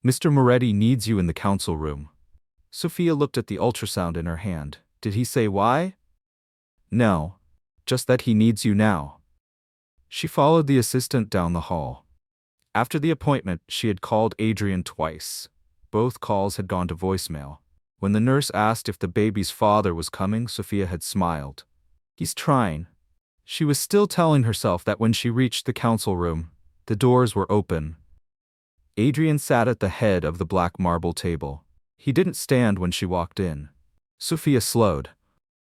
Mr. Moretti needs you in the council room. Sofia looked at the ultrasound in her hand. Did he say why? No. Just that he needs you now. She followed the assistant down the hall. After the appointment, she had called Adrian twice. Both calls had gone to voicemail. When the nurse asked if the baby's father was coming, Sofia had smiled. He's trying. She was still telling herself that when she reached the council room, the doors were open. Adrian sat at the head of the black marble table. He didn't stand when she walked in. Sofia slowed.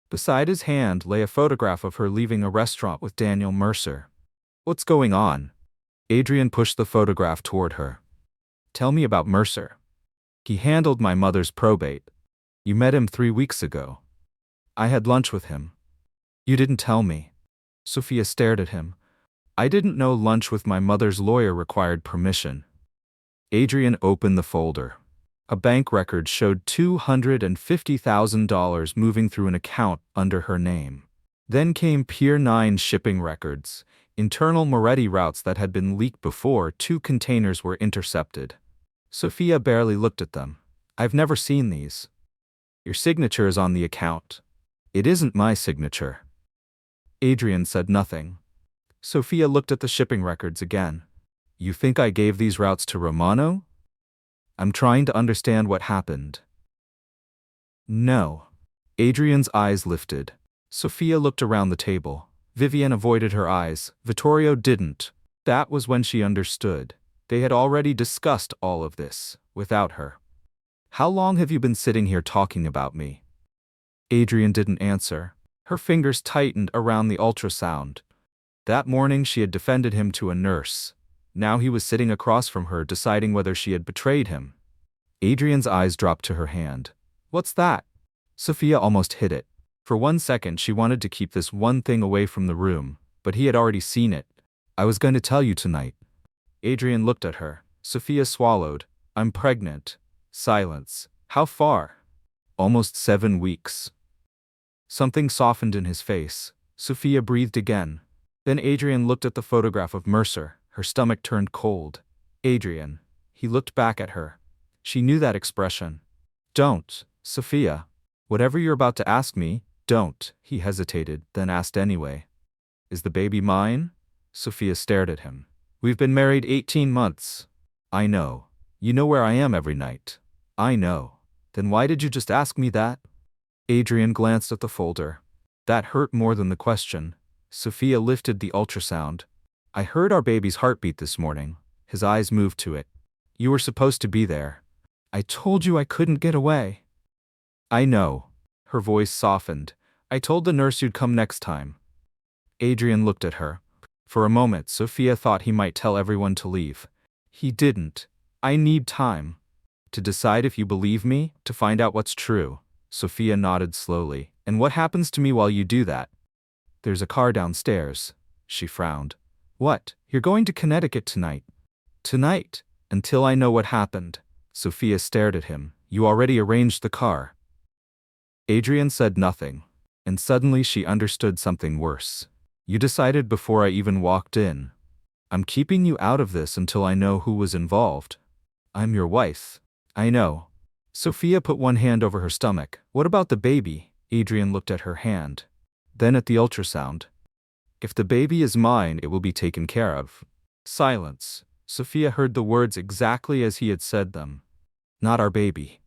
Beside his hand lay a photograph of her leaving a restaurant with Daniel Mercer. What's going on? Adrian pushed the photograph toward her. Tell me about Mercer. He handled my mother's probate. You met him 3 weeks ago. I had lunch with him. You didn't tell me. Sofia stared at him. I didn't know lunch with my mother's lawyer required permission. Adrian opened the folder. A bank record showed $250,000 moving through an account under her name. Then came Pier 9 shipping records, internal Moretti routes that had been leaked before 2 containers were intercepted. Sofia barely looked at them. I've never seen these. Your signature is on the account. It isn't my signature. Adrian said nothing. Sofia looked at the shipping records again. You think I gave these routes to Romano? I'm trying to understand what happened. No. Adrian's eyes lifted. Sofia looked around the table. Vivian avoided her eyes. Vittorio didn't. That was when she understood. They had already discussed all of this, without her. How long have you been sitting here talking about me? Adrian didn't answer. Her fingers tightened around the ultrasound. That morning she had defended him to a nurse. Now he was sitting across from her deciding whether she had betrayed him. Adrian's eyes dropped to her hand. What's that? Sofia almost hit it. For 1 second she wanted to keep this one thing away from the room, but he had already seen it. I was going to tell you tonight. Adrian looked at her. Sofia swallowed. I'm pregnant. Silence. How far? Almost 7 weeks. Something softened in his face. Sofia breathed again. Then Adrian looked at the photograph of Mercer. Her stomach turned cold. Adrian. He looked back at her. She knew that expression. Don't, Sofia. Whatever you're about to ask me, don't. He hesitated, then asked anyway. Is the baby mine? Sofia stared at him. We've been married 18 months. I know. You know where I am every night. I know. Then why did you just ask me that? Adrian glanced at the folder. That hurt more than the question. Sofia lifted the ultrasound. I heard our baby's heartbeat this morning. His eyes moved to it. You were supposed to be there. I told you I couldn't get away. I know. Her voice softened. I told the nurse you'd come next time. Adrian looked at her. For a moment, Sofia thought he might tell everyone to leave. He didn't. I need time. To decide if you believe me, to find out what's true. Sofia nodded slowly. And what happens to me while you do that? There's a car downstairs. She frowned. What? You're going to Connecticut tonight? Tonight? Until I know what happened. Sofia stared at him. You already arranged the car. Adrian said nothing. And suddenly she understood something worse. You decided before I even walked in. I'm keeping you out of this until I know who was involved. I'm your wife. I know. Sofia put one hand over her stomach. What about the baby? Adrian looked at her hand. Then at the ultrasound. If the baby is mine, it will be taken care of. Silence. Sofia heard the words exactly as he had said them. Not our baby.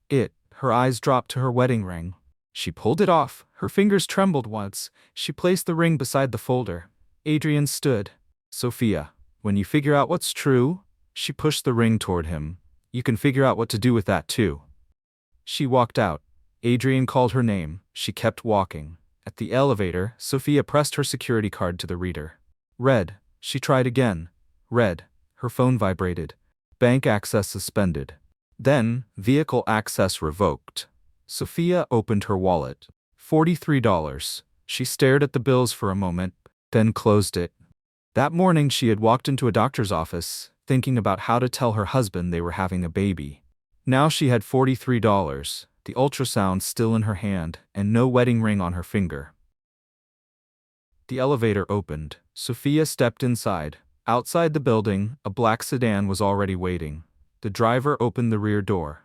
Her eyes dropped to her wedding ring. She pulled it off. Her fingers trembled once. She placed the ring beside the folder. Adrian stood. Sofia, when you figure out what's true, she pushed the ring toward him. You can figure out what to do with that too. She walked out. Adrian called her name. She kept walking. At the elevator, Sofia pressed her security card to the reader. Red. She tried again. Red. Her phone vibrated. Bank access suspended. Then, vehicle access revoked. Sofia opened her wallet. $43. She stared at the bills for a moment, then closed it. That morning she had walked into a doctor's office, thinking about how to tell her husband they were having a baby. Now she had $43, the ultrasound still in her hand, and no wedding ring on her finger. The elevator opened. Sofia stepped inside. Outside the building, a black sedan was already waiting. The driver opened the rear door.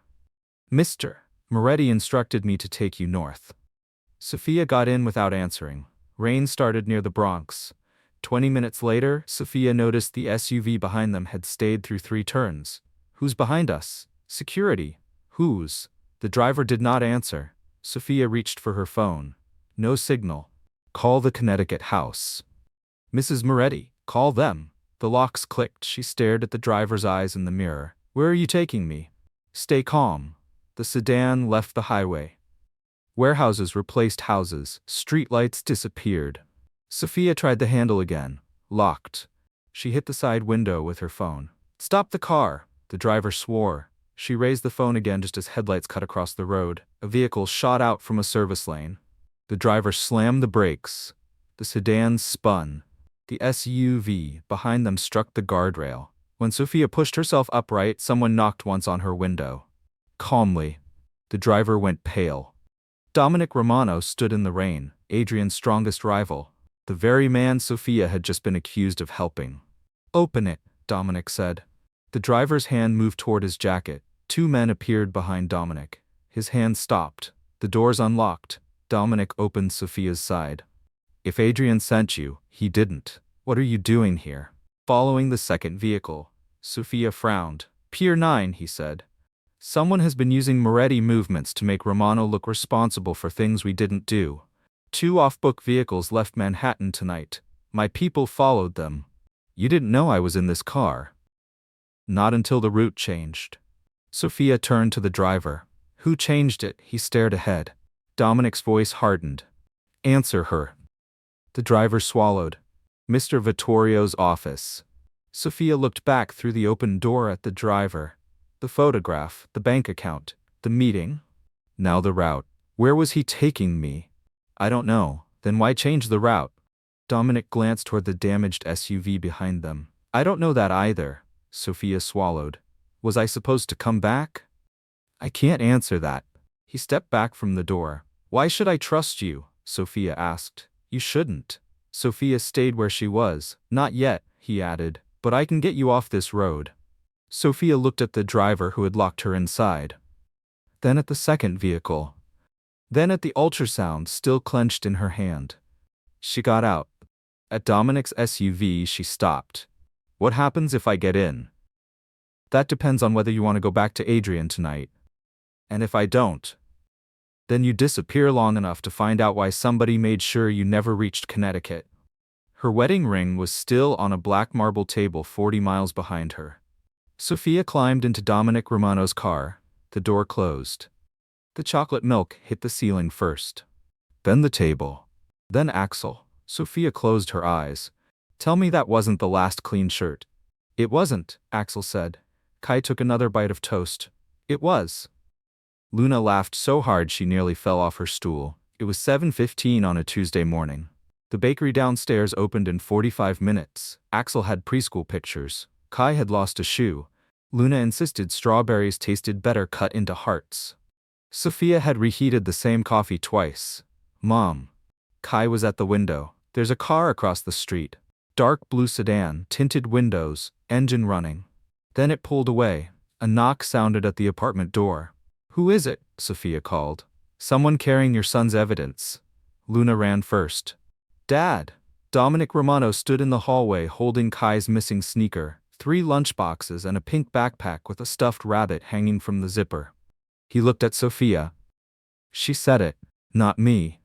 Mr. Moretti instructed me to take you north. Sofia got in without answering. Rain started near the Bronx. 20 minutes later, Sofia noticed the SUV behind them had stayed through 3 turns. Who's behind us? Security. Whose? The driver did not answer. Sofia reached for her phone. No signal. Call the Connecticut house. Mrs. Moretti, call them. The locks clicked. She stared at the driver's eyes in the mirror. Where are you taking me? Stay calm. The sedan left the highway. Warehouses replaced houses. Streetlights disappeared. Sofia tried the handle again. Locked. She hit the side window with her phone. Stop the car. The driver swore. She raised the phone again just as headlights cut across the road. A vehicle shot out from a service lane. The driver slammed the brakes. The sedan spun. The SUV behind them struck the guardrail. When Sofia pushed herself upright, someone knocked once on her window. Calmly, the driver went pale. Dominic Romano stood in the rain, Adrian's strongest rival, the very man Sofia had just been accused of helping. Open it, Dominic said. The driver's hand moved toward his jacket. 2 men appeared behind Dominic. His hand stopped. The doors unlocked. Dominic opened Sofia's side. If Adrian sent you, he didn't. What are you doing here? Following the second vehicle. Sofia frowned. Pier 9, he said. Someone has been using Moretti movements to make Romano look responsible for things we didn't do. 2 off-book vehicles left Manhattan tonight. My people followed them. You didn't know I was in this car. Not until the route changed. Sofia turned to the driver. Who changed it? He stared ahead. Dominic's voice hardened. Answer her. The driver swallowed. Mr. Vittorio's office. Sofia looked back through the open door at the driver. The photograph, the bank account, the meeting. Now the route. Where was he taking me? I don't know. Then why change the route? Dominic glanced toward the damaged SUV behind them. I don't know that either. Sofia swallowed. Was I supposed to come back? I can't answer that. He stepped back from the door. Why should I trust you? Sofia asked. You shouldn't. Sofia stayed where she was. Not yet, he added. But I can get you off this road. Sofia looked at the driver who had locked her inside. Then at the second vehicle. Then at the ultrasound still clenched in her hand. She got out. At Dominic's SUV, she stopped. What happens if I get in? That depends on whether you want to go back to Adrian tonight. And if I don't, then you disappear long enough to find out why somebody made sure you never reached Connecticut. Her wedding ring was still on a black marble table 40 miles behind her. Sofia climbed into Dominic Romano's car. The door closed. The chocolate milk hit the ceiling first. Then the table. Then Axel. Sofia closed her eyes. Tell me that wasn't the last clean shirt. It wasn't, Axel said. Kai took another bite of toast. It was. Luna laughed so hard she nearly fell off her stool. It was 7:15 on a Tuesday morning. The bakery downstairs opened in 45 minutes. Axel had preschool pictures. Kai had lost a shoe. Luna insisted strawberries tasted better cut into hearts. Sofia had reheated the same coffee twice. Mom. Kai was at the window. There's a car across the street. Dark blue sedan, tinted windows, engine running. Then it pulled away. A knock sounded at the apartment door. Who is it? Sofia called. Someone carrying your son's evidence. Luna ran first. Dad. Dominic Romano stood in the hallway holding Kai's missing sneaker, 3 lunchboxes and a pink backpack with a stuffed rabbit hanging from the zipper. He looked at Sofia. She said it, not me.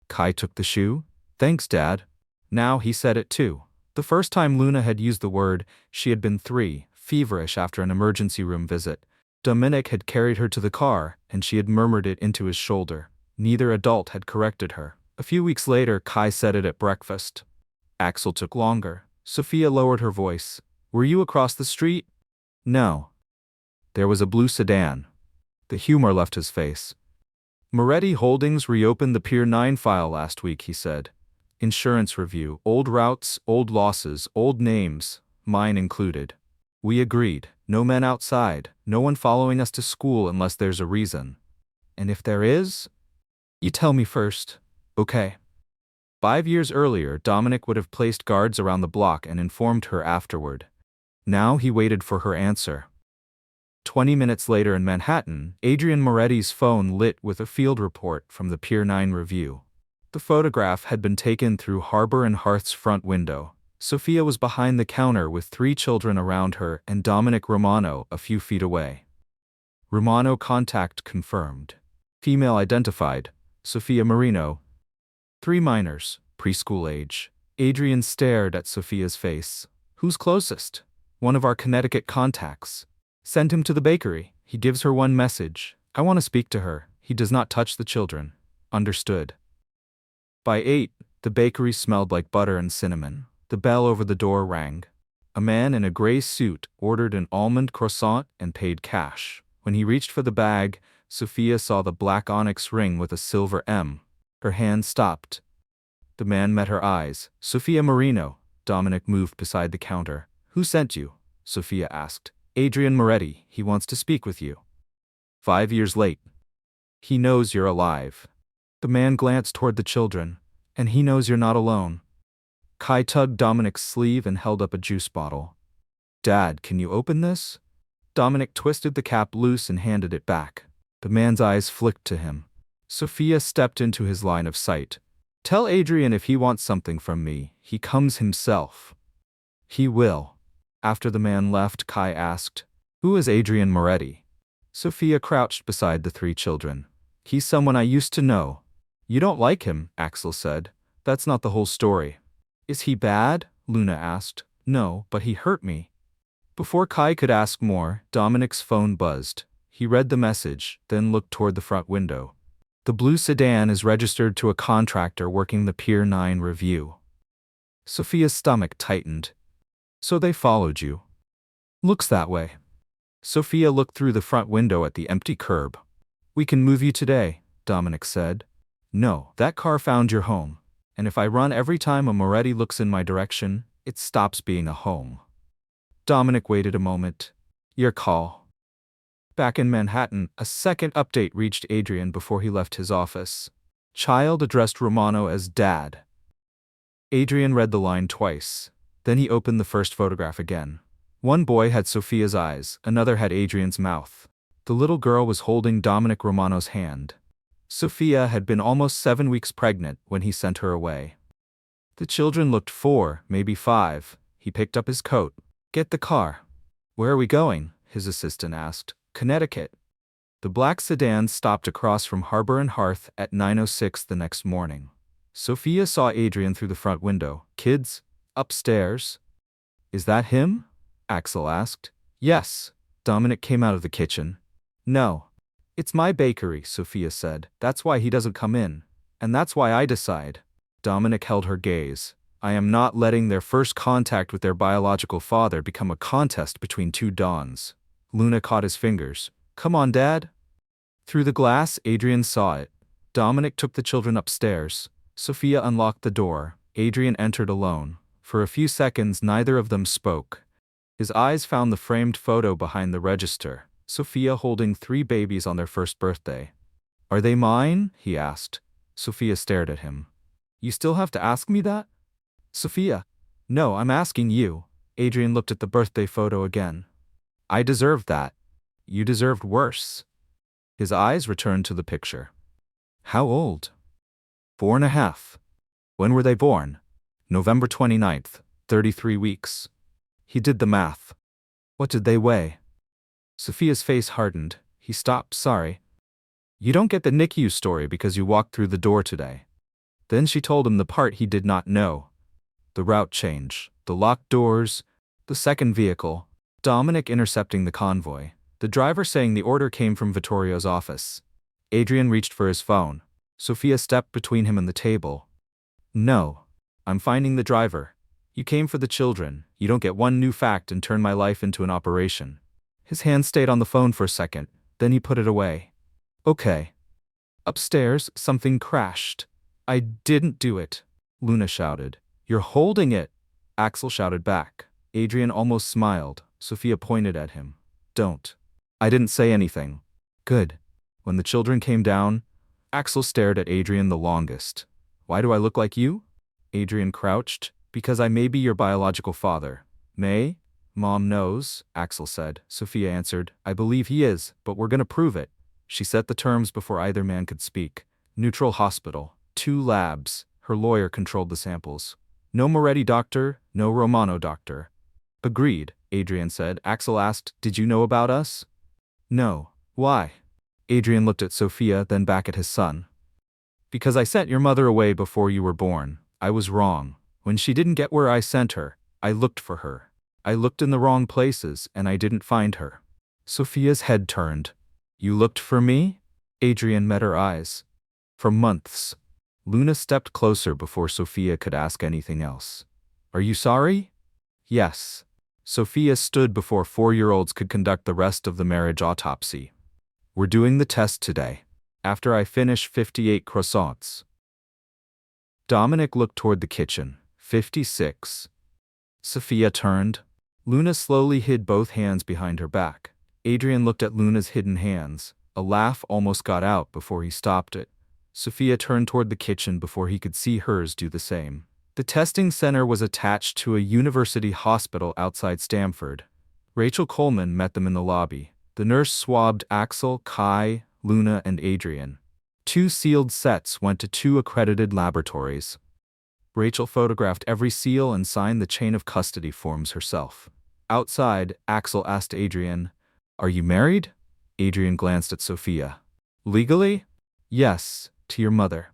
Kai took the shoe? Thanks, Dad. Now he said it too. The first time Luna had used the word, she had been 3, feverish after an emergency room visit. Dominic had carried her to the car, and she had murmured it into his shoulder. Neither adult had corrected her. A few weeks later, Kai said it at breakfast. Axel took longer. Sofia lowered her voice. Were you across the street? No. There was a blue sedan. The humor left his face. Moretti Holdings reopened the Pier 9 file last week, he said. Insurance review, old routes, old losses, old names, mine included. We agreed. No men outside, no one following us to school unless there's a reason. And if there is? You tell me first. Okay. 5 years earlier, Dominic would have placed guards around the block and informed her afterward. Now he waited for her answer. 20 minutes later in Manhattan, Adrian Moretti's phone lit with a field report from the Pier 9 Review. The photograph had been taken through Harbor and Hearth's front window. Sofia was behind the counter with 3 children around her and Dominic Romano a few feet away. Romano contact confirmed. Female identified, Sofia Marino. 3 minors, preschool age. Adrian stared at Sofia's face. Who's closest? One of our Connecticut contacts. Send him to the bakery. He gives her one message. I want to speak to her. He does not touch the children. Understood. By 8, the bakery smelled like butter and cinnamon. The bell over the door rang. A man in a gray suit ordered an almond croissant and paid cash. When he reached for the bag, Sofia saw the black onyx ring with a silver M. Her hand stopped. The man met her eyes. Sofia Marino. Dominic moved beside the counter. Who sent you? Sofia asked. Adrian Moretti. He wants to speak with you. 5 years late. He knows you're alive. The man glanced toward the children. And he knows you're not alone. Kai tugged Dominic's sleeve and held up a juice bottle. Dad, can you open this? Dominic twisted the cap loose and handed it back. The man's eyes flicked to him. Sofia stepped into his line of sight. Tell Adrian if he wants something from me, he comes himself. He will. After the man left, Kai asked, Who is Adrian Moretti? Sofia crouched beside the 3 children. He's someone I used to know. You don't like him, Axel said. That's not the whole story. Is he bad? Luna asked. No, but he hurt me. Before Kai could ask more, Dominic's phone buzzed. He read the message, then looked toward the front window. The blue sedan is registered to a contractor working the Pier 9 Review. Sofia's stomach tightened. So they followed you. Looks that way. Sofia looked through the front window at the empty curb. We can move you today, Dominic said. No, that car found your home. And if I run every time a Moretti looks in my direction, it stops being a home. Dominic waited a moment. Your call. Back in Manhattan, a second update reached Adrian before he left his office. Child addressed Romano as Dad. Adrian read the line twice. Then he opened the first photograph again. One boy had Sofia's eyes, another had Adrian's mouth. The little girl was holding Dominic Romano's hand. Sofia had been almost 7 weeks pregnant when he sent her away. The children looked 4, maybe 5. He picked up his coat. Get the car. Where are we going? His assistant asked. Connecticut. The black sedan stopped across from Harbor and Hearth at 9:06 the next morning. Sofia saw Adrian through the front window. Kids? Upstairs. Is that him? Axel asked. Yes. Dominic came out of the kitchen. No. It's my bakery, Sofia said. That's why he doesn't come in. And that's why I decide. Dominic held her gaze. I am not letting their first contact with their biological father become a contest between 2 dons. Luna caught his fingers. Come on, Dad. Through the glass, Adrian saw it. Dominic took the children upstairs. Sofia unlocked the door. Adrian entered alone. For a few seconds, neither of them spoke. His eyes found the framed photo behind the register. Sofia holding 3 babies on their first birthday. Are they mine? He asked. Sofia stared at him. You still have to ask me that? Sofia. No, I'm asking you. Adrian looked at the birthday photo again. I deserved that. You deserved worse. His eyes returned to the picture. How old? 4.5. When were they born? November 29th, 33 weeks. He did the math. What did they weigh? Sofia's face hardened. He stopped. Sorry. You don't get the NICU story because you walked through the door today. Then she told him the part he did not know. The route change, the locked doors, the second vehicle, Dominic intercepting the convoy, the driver saying the order came from Vittorio's office. Adrian reached for his phone. Sofia stepped between him and the table. No. I'm finding the driver. You came for the children. You don't get one new fact and turn my life into an operation. His hand stayed on the phone for a second, then he put it away. Okay. Upstairs, something crashed. I didn't do it, Luna shouted. You're holding it, Axel shouted back. Adrian almost smiled. Sofia pointed at him. Don't. I didn't say anything. Good. When the children came down, Axel stared at Adrian the longest. Why do I look like you? Adrian crouched. Because I may be your biological father. May? Mom knows, Axel said. Sofia answered, I believe he is, but we're gonna prove it. She set the terms before either man could speak. Neutral hospital. 2 labs. Her lawyer controlled the samples. No Moretti doctor, no Romano doctor. Agreed, Adrian said. Axel asked, did you know about us? No. Why? Adrian looked at Sofia, then back at his son. Because I sent your mother away before you were born. I was wrong. When she didn't get where I sent her, I looked for her. I looked in the wrong places, and I didn't find her. Sofia's head turned. You looked for me? Adrian met her eyes. For months. Luna stepped closer before Sofia could ask anything else. Are you sorry? Yes. Sofia stood before 4-year-olds could conduct the rest of the marriage autopsy. We're doing the test today. After I finish 58 croissants. Dominic looked toward the kitchen. 56. Sofia turned. Luna slowly hid both hands behind her back. Adrian looked at Luna's hidden hands. A laugh almost got out before he stopped it. Sofia turned toward the kitchen before he could see hers do the same. The testing center was attached to a university hospital outside Stamford. Rachel Coleman met them in the lobby. The nurse swabbed Axel, Kai, Luna, and Adrian. 2 sealed sets went to 2 accredited laboratories. Rachel photographed every seal and signed the chain of custody forms herself. Outside, Axel asked Adrian, Are you married? Adrian glanced at Sofia. Legally? Yes, to your mother.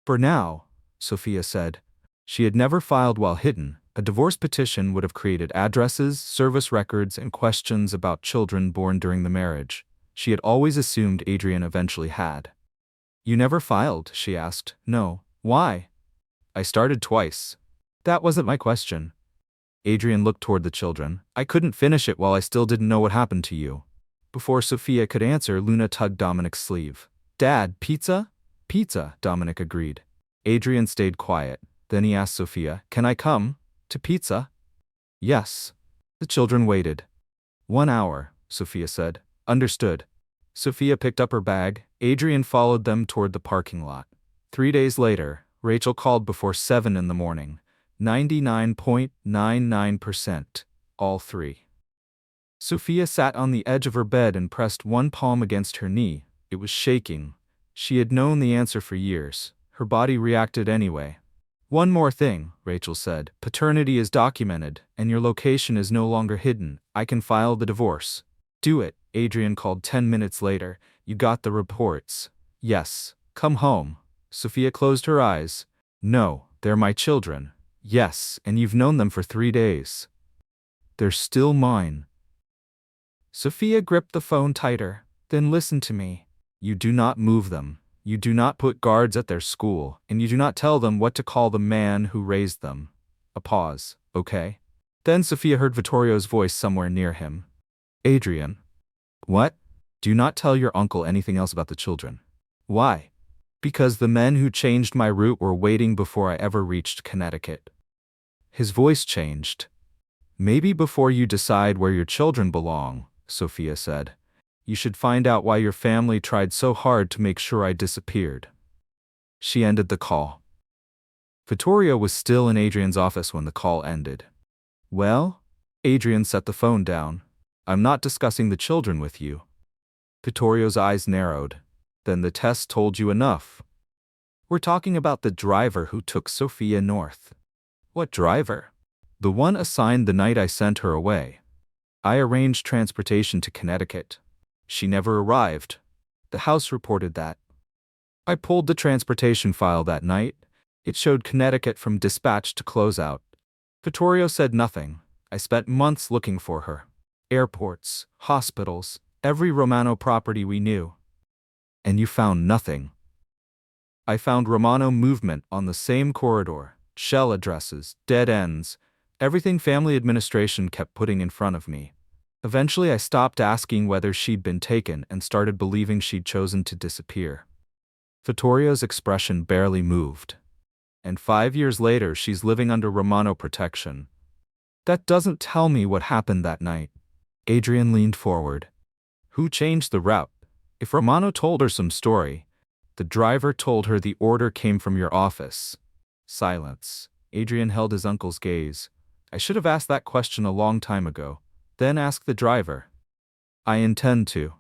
For now, Sofia said. She had never filed while hidden. A divorce petition would have created addresses, service records, and questions about children born during the marriage. She had always assumed Adrian eventually had. You never filed, she asked. No. Why? I started twice. That wasn't my question. Adrian looked toward the children. I couldn't finish it while I still didn't know what happened to you. Before Sofia could answer, Luna tugged Dominic's sleeve. Dad, pizza? Pizza, Dominic agreed. Adrian stayed quiet. Then he asked Sofia, Can I come? To pizza? Yes. The children waited. 1 hour, Sofia said. Understood. Sofia picked up her bag. Adrian followed them toward the parking lot. 3 days later, Rachel called before 7 in the morning. 99.99%. All 3. Sofia sat on the edge of her bed and pressed one palm against her knee. It was shaking. She had known the answer for years. Her body reacted anyway. One more thing, Rachel said. Paternity is documented, and your location is no longer hidden. I can file the divorce. Do it, Adrian called 10 minutes later. You got the reports. Yes. Come home. Sofia closed her eyes. No, they're my children. Yes, and you've known them for 3 days. They're still mine. Sofia gripped the phone tighter. Then listen to me. You do not move them. You do not put guards at their school, and you do not tell them what to call the man who raised them. A pause, okay? Then Sofia heard Vittorio's voice somewhere near him. Adrian. What? Do not tell your uncle anything else about the children. Why? Because the men who changed my route were waiting before I ever reached Connecticut. His voice changed. Maybe before you decide where your children belong, Sofia said. You should find out why your family tried so hard to make sure I disappeared. She ended the call. Vittorio was still in Adrian's office when the call ended. Well? Adrian set the phone down. I'm not discussing the children with you. Vittorio's eyes narrowed. Then the test told you enough. We're talking about the driver who took Sofia north. What driver? The one assigned the night I sent her away. I arranged transportation to Connecticut. She never arrived. The house reported that. I pulled the transportation file that night. It showed Connecticut from dispatch to closeout. Vittorio said nothing. I spent months looking for her. Airports, hospitals, every Romano property we knew. And you found nothing. I found Romano movement on the same corridor, shell addresses, dead ends, everything family administration kept putting in front of me. Eventually I stopped asking whether she'd been taken and started believing she'd chosen to disappear. Vittorio's expression barely moved. And 5 years later she's living under Romano protection. That doesn't tell me what happened that night. Adrian leaned forward. Who changed the route? If Romano told her some story, the driver told her the order came from your office. Silence. Adrian held his uncle's gaze. I should have asked that question a long time ago. Then ask the driver. I intend to.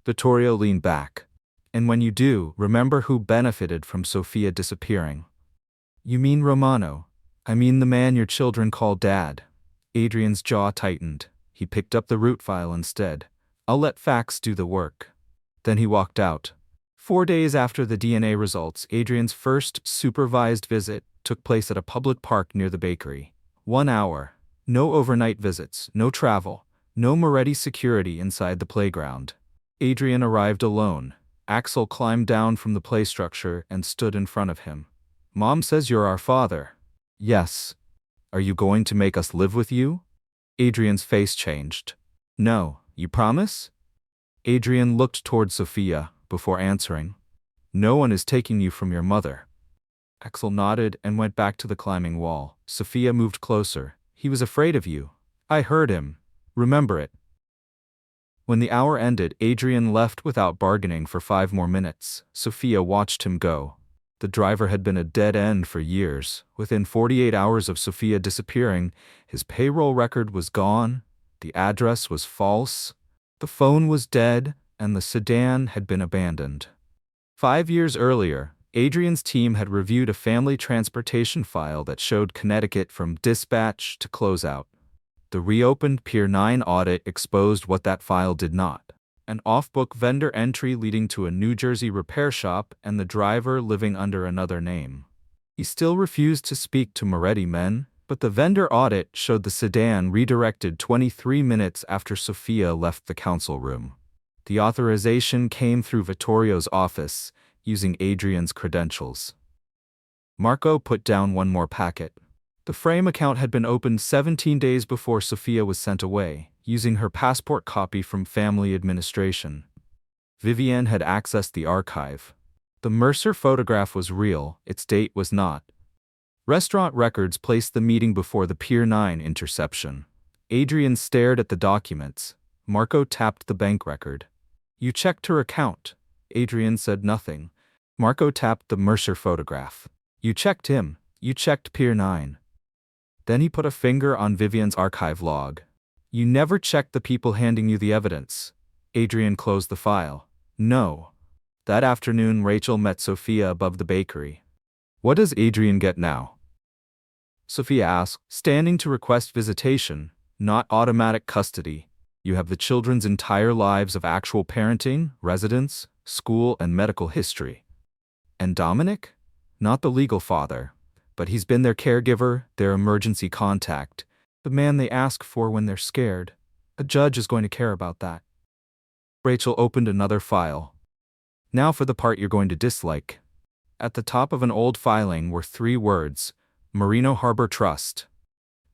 Vittorio leaned back. And when you do, remember who benefited from Sofia disappearing. You mean Romano? I mean the man your children call Dad. Adrian's jaw tightened. He picked up the root file instead. I'll let facts do the work. Then he walked out. 4 days after the DNA results, Adrian's first supervised visit took place at a public park near the bakery. 1 hour. No overnight visits, no travel, no Moretti security inside the playground. Adrian arrived alone. Axel climbed down from the play structure and stood in front of him. Mom says you're our father. Yes. Are you going to make us live with you? Adrian's face changed. No, you promise? Adrian looked toward Sofia before answering. No one is taking you from your mother. Axel nodded and went back to the climbing wall. Sofia moved closer. He was afraid of you. I heard him. Remember it. When the hour ended, Adrian left without bargaining for 5 more minutes. Sofia watched him go. The driver had been a dead end for years. Within 48 hours of Sofia disappearing, his payroll record was gone, the address was false, the phone was dead, and the sedan had been abandoned. 5 years earlier, Adrian's team had reviewed a family transportation file that showed Connecticut from dispatch to closeout. The reopened Pier 9 audit exposed what that file did not. An off-book vendor entry leading to a New Jersey repair shop and the driver living under another name. He still refused to speak to Moretti men, but the vendor audit showed the sedan redirected 23 minutes after Sofia left the council room. The authorization came through Vittorio's office, using Adrian's credentials. Marco put down one more packet. The Frame account had been opened 17 days before Sofia was sent away, using her passport copy from family administration. Vivienne had accessed the archive. The Mercer photograph was real, its date was not. Restaurant records placed the meeting before the Pier 9 interception. Adrian stared at the documents. Marco tapped the bank record. You checked her account. Adrian said nothing. Marco tapped the Mercer photograph. You checked him. You checked Pier 9. Then he put a finger on Vivienne's archive log. You never checked the people handing you the evidence. Adrian closed the file. No. That afternoon, Rachel met Sofia above the bakery. What does Adrian get now? Sofia asked, standing to request visitation, not automatic custody. You have the children's entire lives of actual parenting, residence, school, and medical history. And Dominic? Not the legal father, but he's been their caregiver, their emergency contact, the man they ask for when they're scared. A judge is going to care about that. Rachel opened another file. Now for the part you're going to dislike. At the top of an old filing were 3 words, Marino Harbor Trust.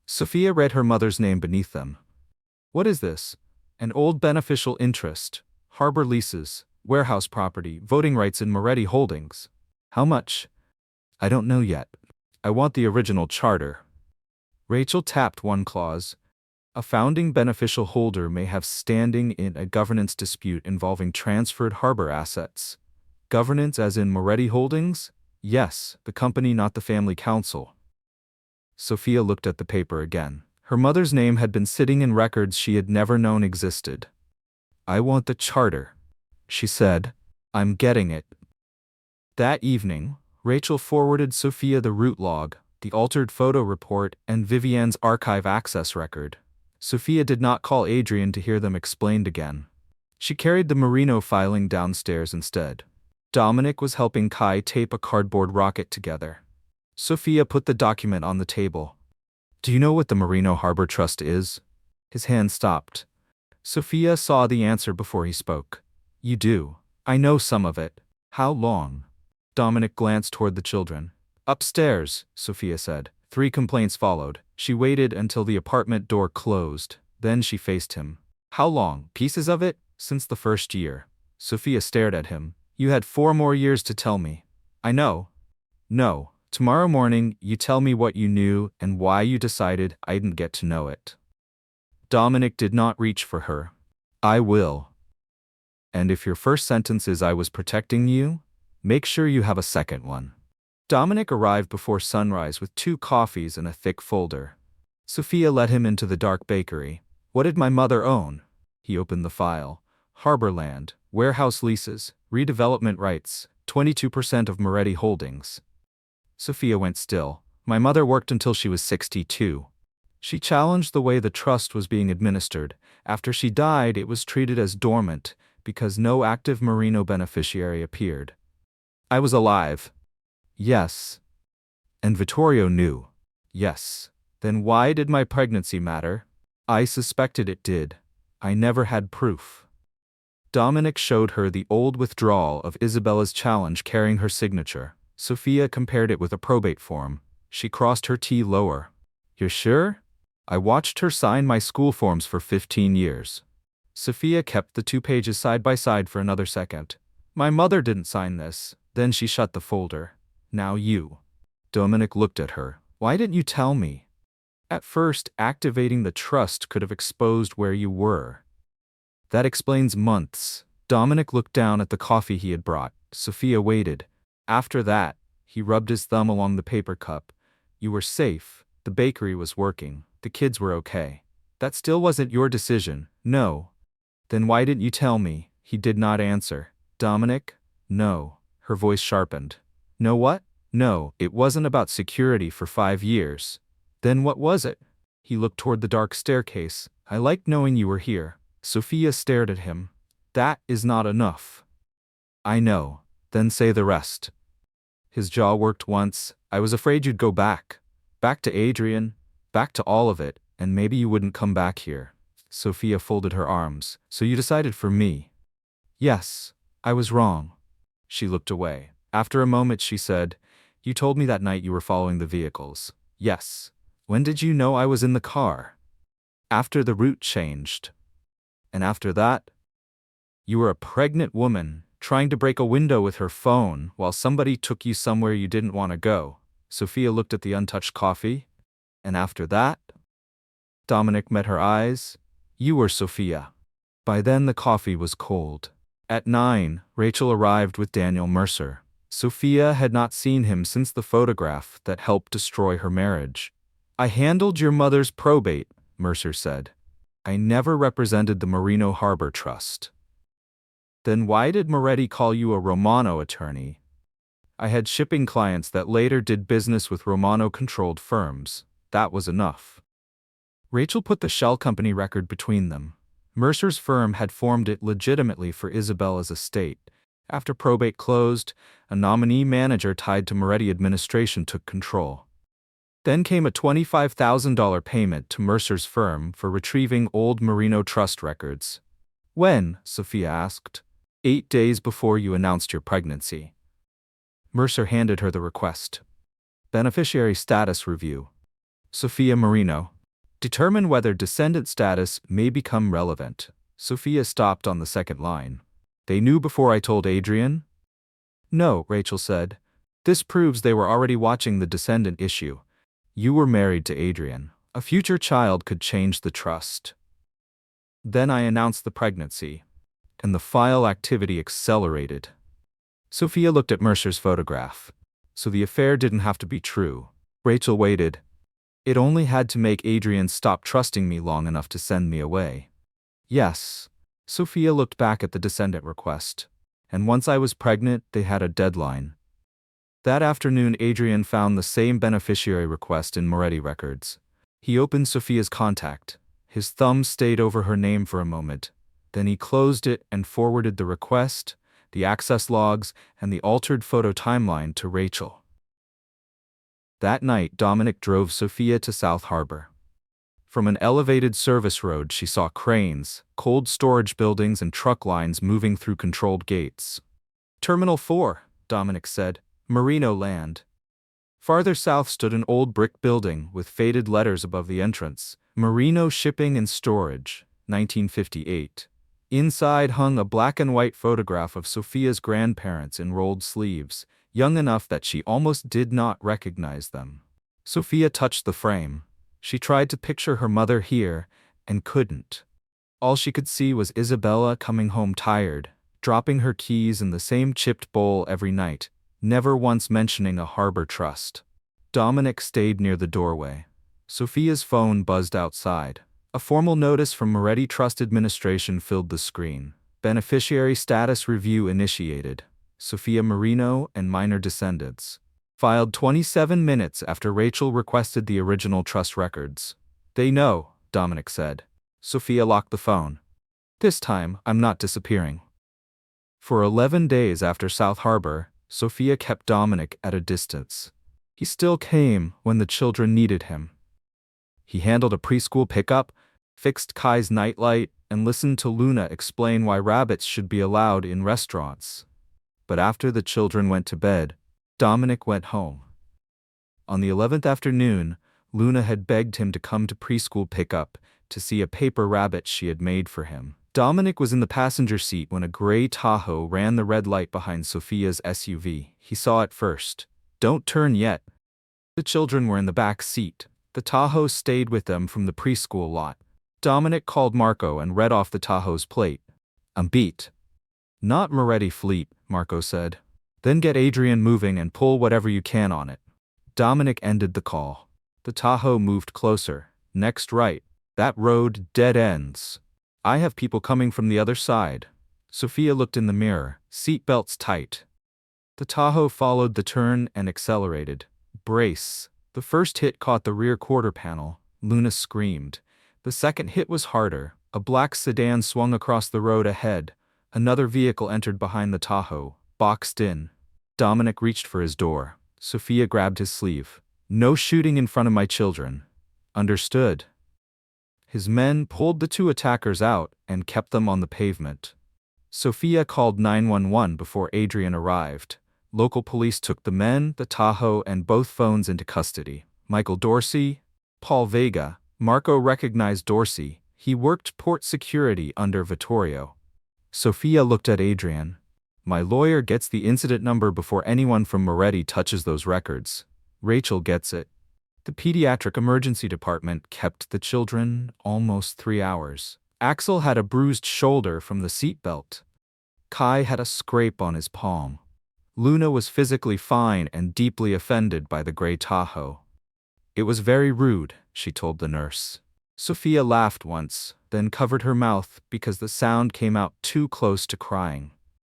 Sofia read her mother's name beneath them. What is this? An old beneficial interest, harbor leases, warehouse property, voting rights in Moretti Holdings. How much? I don't know yet. I want the original charter. Rachel tapped one clause. A founding beneficial holder may have standing in a governance dispute involving transferred harbor assets. Governance as in Moretti Holdings? Yes, the company, not the family council. Sofia looked at the paper again. Her mother's name had been sitting in records she had never known existed. I want the charter, she said. I'm getting it. That evening, Rachel forwarded Sofia the route log, the altered photo report, and Vivienne's archive access record. Sofia did not call Adrian to hear them explained again. She carried the Marino filing downstairs instead. Dominic was helping Kai tape a cardboard rocket together. Sofia put the document on the table. Do you know what the Marino Harbor Trust is? His hand stopped. Sofia saw the answer before he spoke. You do. I know some of it. How long? Dominic glanced toward the children. Upstairs, Sofia said. 3 complaints followed. She waited until the apartment door closed. Then she faced him. How long? Pieces of it? Since the first year. Sofia stared at him. You had 4 more years to tell me. I know. No. Tomorrow morning, you tell me what you knew and why you decided I didn't get to know it. Dominic did not reach for her. I will. And if your first sentence is I was protecting you, make sure you have a second one. Dominic arrived before sunrise with 2 coffees and a thick folder. Sofia led him into the dark bakery. What did my mother own? He opened the file. Harbor land, warehouse leases, redevelopment rights, 22% of Moretti Holdings. Sofia went still. My mother worked until she was 62. She challenged the way the trust was being administered. After she died, it was treated as dormant because no active Marino beneficiary appeared. I was alive. Yes. And Vittorio knew. Yes. Then why did my pregnancy matter? I suspected it did. I never had proof. Dominic showed her the old withdrawal of Isabella's challenge carrying her signature. Sofia compared it with a probate form. She crossed her T lower. You're sure? I watched her sign my school forms for 15 years. Sofia kept the 2 pages side by side for another second. My mother didn't sign this. Then she shut the folder. Now you. Dominic looked at her. Why didn't you tell me? At first, activating the trust could have exposed where you were. That explains months. Dominic looked down at the coffee he had brought. Sofia waited. After that, he rubbed his thumb along the paper cup. You were safe. The bakery was working. The kids were okay. That still wasn't your decision. No. Then why didn't you tell me? He did not answer. Dominic? No. Her voice sharpened. No what? No, it wasn't about security for 5 years. Then what was it? He looked toward the dark staircase. I liked knowing you were here. Sofia stared at him. That is not enough. I know. Then say the rest. His jaw worked once. I was afraid you'd go back. Back to Adrian. Back to all of it, and maybe you wouldn't come back here. Sofia folded her arms. So you decided for me? Yes. I was wrong. She looked away. After a moment she said, You told me that night you were following the vehicles. Yes. When did you know I was in the car? After the route changed. And after that? You were a pregnant woman, trying to break a window with her phone while somebody took you somewhere you didn't want to go. Sofia looked at the untouched coffee. And after that? Dominic met her eyes. You were Sofia. By then the coffee was cold. At 9, Rachel arrived with Daniel Mercer. Sofia had not seen him since the photograph that helped destroy her marriage. I handled your mother's probate, Mercer said. I never represented the Marino Harbor Trust. Then why did Moretti call you a Romano attorney? I had shipping clients that later did business with Romano-controlled firms. That was enough. Rachel put the shell company record between them. Mercer's firm had formed it legitimately for Isabella's estate. After probate closed, a nominee manager tied to Moretti administration took control. Then came a $25,000 payment to Mercer's firm for retrieving old Marino Trust records. When? Sofia asked. 8 days before you announced your pregnancy. Mercer handed her the request. Beneficiary status review. Sofia Marino. Determine whether descendant status may become relevant. Sofia stopped on the second line. They knew before I told Adrian? No, Rachel said. This proves they were already watching the descendant issue. You were married to Adrian. A future child could change the trust. Then I announced the pregnancy, and the file activity accelerated. Sofia looked at Mercer's photograph. So the affair didn't have to be true. Rachel waited. It only had to make Adrian stop trusting me long enough to send me away. Yes. Sofia looked back at the descendant request. And once I was pregnant, they had a deadline. That afternoon, Adrian found the same beneficiary request in Moretti records. He opened Sofia's contact. His thumb stayed over her name for a moment. Then he closed it and forwarded the request, the access logs, and the altered photo timeline to Rachel. That night, Dominic drove Sofia to South Harbor. From an elevated service road, she saw cranes, cold storage buildings, and truck lines moving through controlled gates. Terminal 4, Dominic said. Marino land. Farther south stood an old brick building with faded letters above the entrance. Marino Shipping and Storage, 1958. Inside hung a black and white photograph of Sofia's grandparents in rolled sleeves, young enough that she almost did not recognize them. Sofia touched the frame. She tried to picture her mother here, and couldn't. All she could see was Isabella coming home tired, dropping her keys in the same chipped bowl every night, never once mentioning a harbor trust. Dominic stayed near the doorway. Sofia's phone buzzed outside. A formal notice from Moretti Trust Administration filled the screen. Beneficiary status review initiated. Sofia Marino and minor descendants. Filed 27 minutes after Rachel requested the original trust records. They know, Dominic said. Sofia locked the phone. This time, I'm not disappearing. For 11 days after South Harbor, Sofia kept Dominic at a distance. He still came when the children needed him. He handled a preschool pickup, fixed Kai's nightlight, and listened to Luna explain why rabbits should be allowed in restaurants. But after the children went to bed, Dominic went home. On the 11th afternoon, Luna had begged him to come to preschool pickup to see a paper rabbit she had made for him. Dominic was in the passenger seat when a gray Tahoe ran the red light behind Sofia's SUV. He saw it first. Don't turn yet. The children were in the back seat. The Tahoe stayed with them from the preschool lot. Dominic called Marco and read off the Tahoe's plate. I'm beat. Not Moretti Fleet, Marco said. Then get Adrian moving and pull whatever you can on it. Dominic ended the call. The Tahoe moved closer. Next right. That road dead ends. I have people coming from the other side. Sofia looked in the mirror, seatbelts tight. The Tahoe followed the turn and accelerated. Brace. The first hit caught the rear quarter panel. Luna screamed. The second hit was harder. A black sedan swung across the road ahead. Another vehicle entered behind the Tahoe, boxed in. Dominic reached for his door. Sofia grabbed his sleeve. No shooting in front of my children. Understood. His men pulled the two attackers out and kept them on the pavement. Sofia called 911 before Adrian arrived. Local police took the men, the Tahoe, and both phones into custody. Michael Dorsey, Paul Vega. Marco recognized Dorsey. He worked port security under Vittorio. Sofia looked at Adrian. My lawyer gets the incident number before anyone from Moretti touches those records. Rachel gets it. The pediatric emergency department kept the children almost 3 hours. Axel had a bruised shoulder from the seatbelt. Kai had a scrape on his palm. Luna was physically fine and deeply offended by the gray Tahoe. It was very rude, she told the nurse. Sofia laughed once, then covered her mouth because the sound came out too close to crying.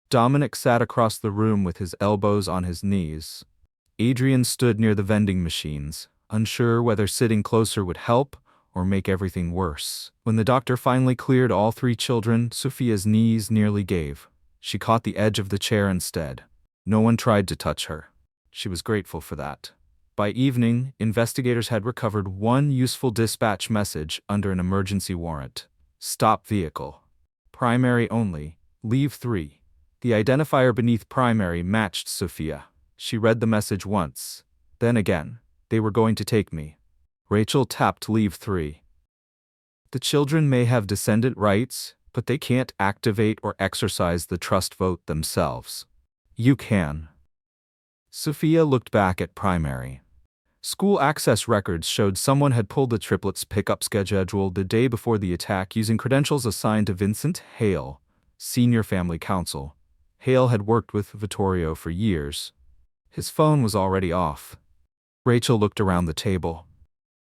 Dominic sat across the room with his elbows on his knees. Adrian stood near the vending machines, unsure whether sitting closer would help or make everything worse. When the doctor finally cleared all 3 children, Sofia's knees nearly gave. She caught the edge of the chair instead. No one tried to touch her. She was grateful for that. By evening, investigators had recovered one useful dispatch message under an emergency warrant. Stop vehicle. Primary only. Leave 3. The identifier beneath primary matched Sofia. She read the message once. Then again. They were going to take me. Rachel tapped leave 3. The children may have descendant rights, but they can't activate or exercise the trust vote themselves. You can. Sofia looked back at primary. School access records showed someone had pulled the Triplets pickup schedule the day before the attack using credentials assigned to Vincent Hale, senior family counsel. Hale had worked with Vittorio for years. His phone was already off. Rachel looked around the table.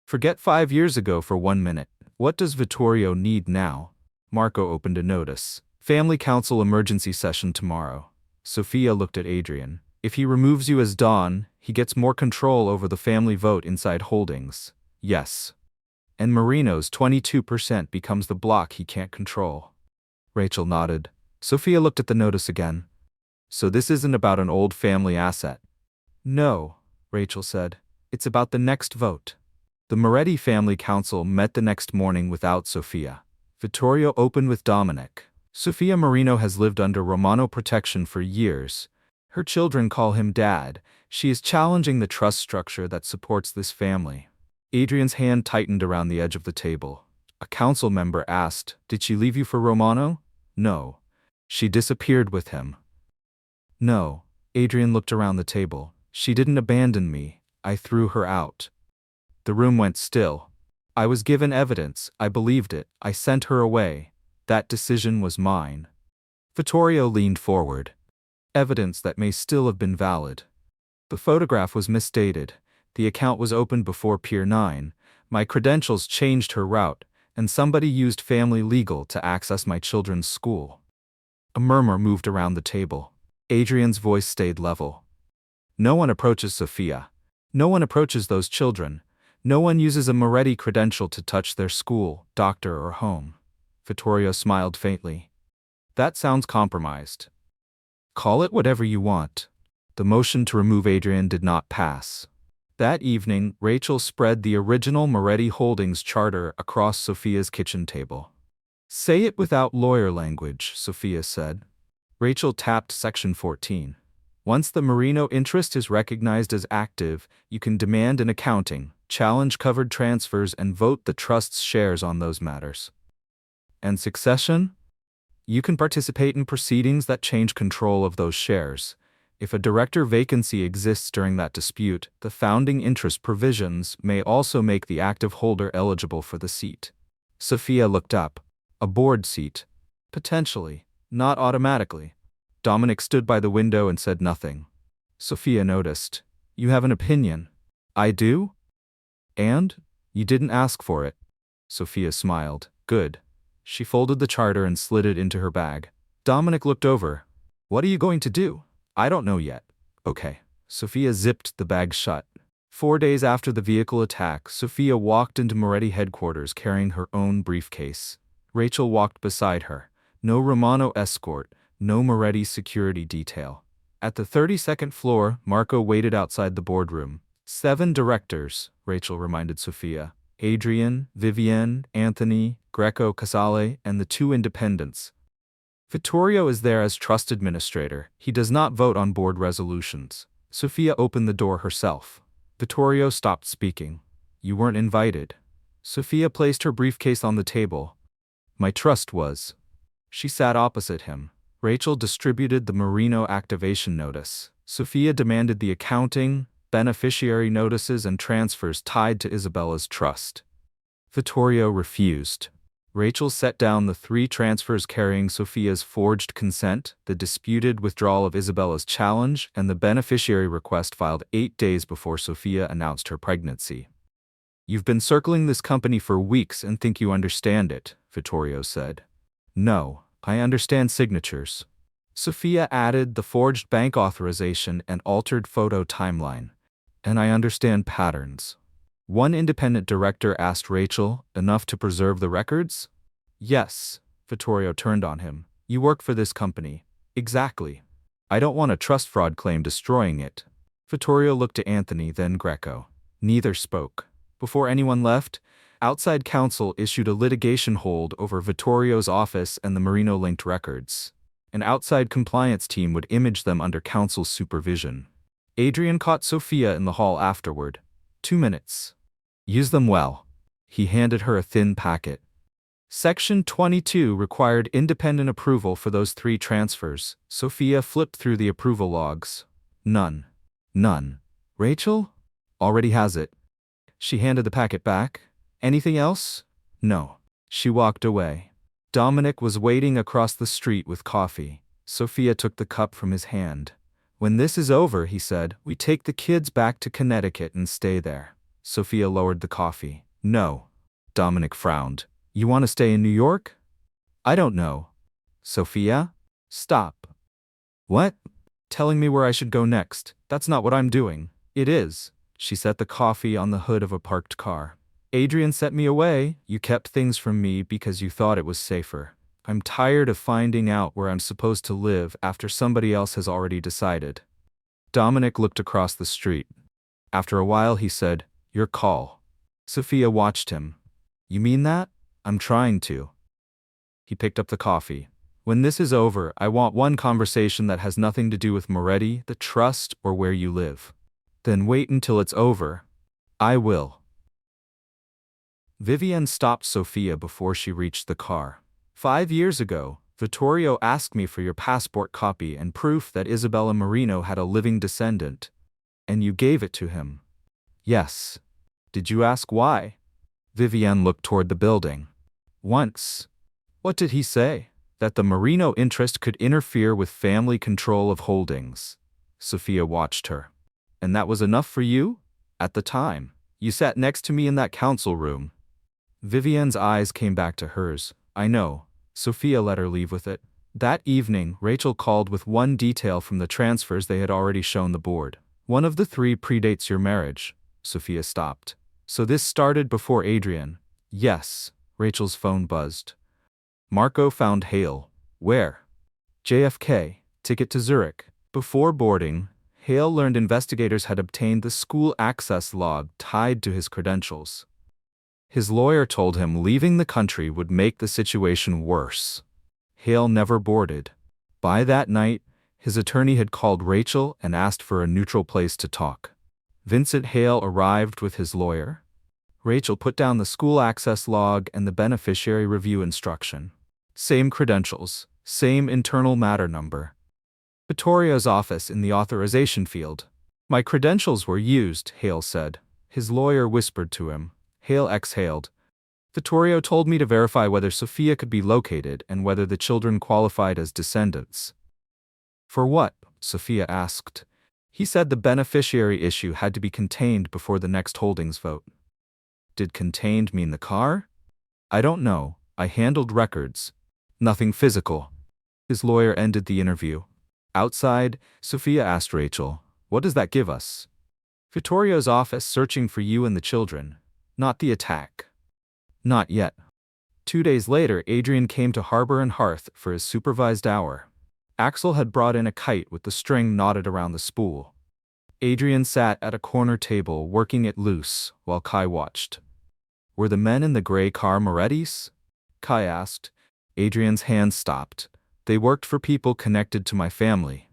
Forget 5 years ago for 1 minute. What does Vittorio need now? Marco opened a notice. Family council emergency session tomorrow. Sofia looked at Adrian. If he removes you as Don, he gets more control over the family vote inside holdings. Yes. And Marino's 22% becomes the block he can't control. Rachel nodded. Sofia looked at the notice again. So this isn't about an old family asset. No, Rachel said. It's about the next vote. The Moretti family council met the next morning without Sofia. Vittorio opened with Dominic. Sofia Marino has lived under Romano protection for years. Her children call him Dad. She is challenging the trust structure that supports this family. Adrian's hand tightened around the edge of the table. A council member asked, Did she leave you for Romano? No. She disappeared with him. No. Adrian looked around the table. She didn't abandon me. I threw her out. The room went still. I was given evidence. I believed it. I sent her away. That decision was mine. Vittorio leaned forward. Evidence that may still have been valid. The photograph was misdated. The account was opened before Pier 9, My credentials changed her route, and somebody used family legal to access my children's school. A murmur moved around the table. Adrian's voice stayed level. No one approaches Sofia. No one approaches those children. No one uses a Moretti credential to touch their school, doctor, or home. Vittorio smiled faintly. That sounds compromised. Call it whatever you want. The motion to remove Adrian did not pass. That evening, Rachel spread the original Moretti Holdings charter across Sofia's kitchen table. Say it without lawyer language, Sofia said. Rachel tapped Section 14. Once the Marino interest is recognized as active, you can demand an accounting, challenge covered transfers, and vote the trust's shares on those matters. And succession? You can participate in proceedings that change control of those shares. If a director vacancy exists during that dispute, the founding interest provisions may also make the active holder eligible for the seat. Sofia looked up. A board seat. Potentially. Not automatically. Dominic stood by the window and said nothing. Sofia noticed. You have an opinion. I do? And? You didn't ask for it. Sofia smiled. Good. She folded the charter and slid it into her bag. Dominic looked over. What are you going to do? I don't know yet. Okay. Sofia zipped the bag shut. 4 days after the vehicle attack, Sofia walked into Moretti headquarters carrying her own briefcase. Rachel walked beside her. No Romano escort, no Moretti security detail. At the 32nd floor, Marco waited outside the boardroom. 7 directors, Rachel reminded Sofia. Adrian, Vivienne, Anthony, Greco Casale, and the 2 independents. Vittorio is there as trust administrator. He does not vote on board resolutions. Sofia opened the door herself. Vittorio stopped speaking. You weren't invited. Sofia placed her briefcase on the table. My trust was. She sat opposite him. Rachel distributed the Marino activation notice. Sofia demanded the accounting, beneficiary notices, and transfers tied to Isabella's trust. Vittorio refused. Rachel set down the 3 transfers carrying Sofia's forged consent, the disputed withdrawal of Isabella's challenge, and the beneficiary request filed 8 days before Sofia announced her pregnancy. You've been circling this company for weeks and think you understand it, Vittorio said. No, I understand signatures. Sofia added the forged bank authorization and altered photo timeline. And I understand patterns. One independent director asked Rachel, enough to preserve the records? Yes, Vittorio turned on him. You work for this company. Exactly. I don't want a trust fraud claim destroying it. Vittorio looked to Anthony, then Greco. Neither spoke. Before anyone left, outside counsel issued a litigation hold over Vittorio's office and the Marino-linked records. An outside compliance team would image them under counsel's supervision. Adrian caught Sofia in the hall afterward. 2 minutes. Use them well. He handed her a thin packet. Section 22 required independent approval for those 3 transfers. Sofia flipped through the approval logs. None. None. Rachel? Already has it. She handed the packet back. Anything else? No. She walked away. Dominic was waiting across the street with coffee. Sofia took the cup from his hand. When this is over, he said, we take the kids back to Connecticut and stay there. Sofia lowered the coffee. No. Dominic frowned. You want to stay in New York? I don't know. Sofia? Stop. What? Telling me where I should go next. That's not what I'm doing. It is. She set the coffee on the hood of a parked car. Adrian sent me away. You kept things from me because you thought it was safer. I'm tired of finding out where I'm supposed to live after somebody else has already decided. Dominic looked across the street. After a while he said, Your call. Sofia watched him. You mean that? I'm trying to. He picked up the coffee. When this is over, I want one conversation that has nothing to do with Moretti, the trust, or where you live. Then wait until it's over. I will. Vivienne stopped Sofia before she reached the car. 5 years ago, Vittorio asked me for your passport copy and proof that Isabella Marino had a living descendant. And you gave it to him. Yes. Did you ask why? Vivienne looked toward the building. Once. What did he say? That the Marino interest could interfere with family control of holdings. Sofia watched her. And that was enough for you? At the time. You sat next to me in that council room. Vivian's eyes came back to hers. I know. Sofia let her leave with it. That evening, Rachel called with one detail from the transfers they had already shown the board. One of the three predates your marriage. Sofia stopped. So this started before Adrian? Yes. Rachel's phone buzzed. Marco found Hale. Where? JFK. Ticket to Zurich. Before boarding, Hale learned investigators had obtained the school access log tied to his credentials. His lawyer told him leaving the country would make the situation worse. Hale never boarded. By that night, his attorney had called Rachel and asked for a neutral place to talk. Vincent Hale arrived with his lawyer. Rachel put down the school access log and the beneficiary review instruction. Same credentials, same internal matter number. Vittorio's office in the authorization field. My credentials were used, Hale said. His lawyer whispered to him. Hale exhaled. Vittorio told me to verify whether Sofia could be located and whether the children qualified as descendants. For what? Sofia asked. He said the beneficiary issue had to be contained before the next holdings vote. Did contained mean the car? I don't know. I handled records. Nothing physical. His lawyer ended the interview. Outside, Sofia asked Rachel, what does that give us? Vittorio's office searching for you and the children, not the attack. Not yet. 2 days later, Adrian came to Harbor and Hearth for his supervised hour. Axel had brought in a kite with the string knotted around the spool. Adrian sat at a corner table working it loose while Kai watched. Were the men in the gray car Moretti's? Kai asked. Adrian's hand stopped. They worked for people connected to my family.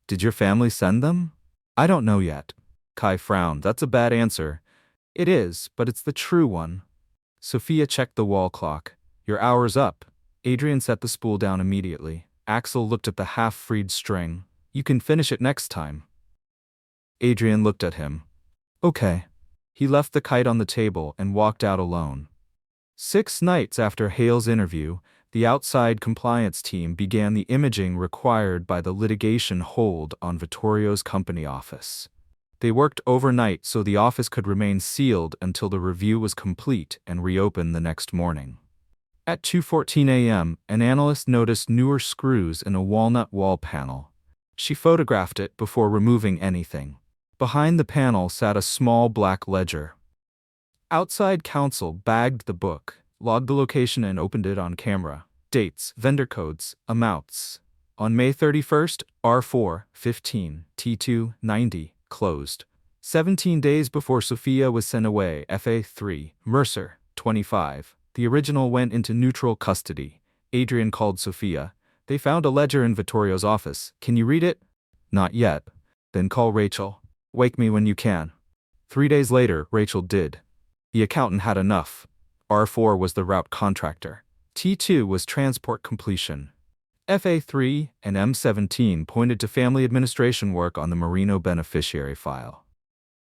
Did your family send them? I don't know yet. Kai frowned. That's a bad answer. It is, but it's the true one. Sofia checked the wall clock. Your hour's up. Adrian set the spool down immediately. Axel looked at the half-freed string. You can finish it next time. Adrian looked at him. Okay. He left the kite on the table and walked out alone. 6 nights after Hale's interview, the outside compliance team began the imaging required by the litigation hold on Vittorio's company office. They worked overnight so the office could remain sealed until the review was complete and reopen the next morning. At 2:14 a.m., an analyst noticed newer screws in a walnut wall panel. She photographed it before removing anything. Behind the panel sat a small black ledger. Outside counsel bagged the book, logged the location and opened it on camera. Dates, vendor codes, amounts. On May 31st, R4, 15, T2, 90, closed. 17 days before Sofia was sent away, FA3, Mercer, 25. The original went into neutral custody. Adrian called Sofia. They found a ledger in Vittorio's office. Can you read it? Not yet. Then call Rachel. Wake me when you can. 3 days later, Rachel did. The accountant had enough. R4 was the route contractor. T2 was transport completion. FA3 and M17 pointed to family administration work on the Marino beneficiary file.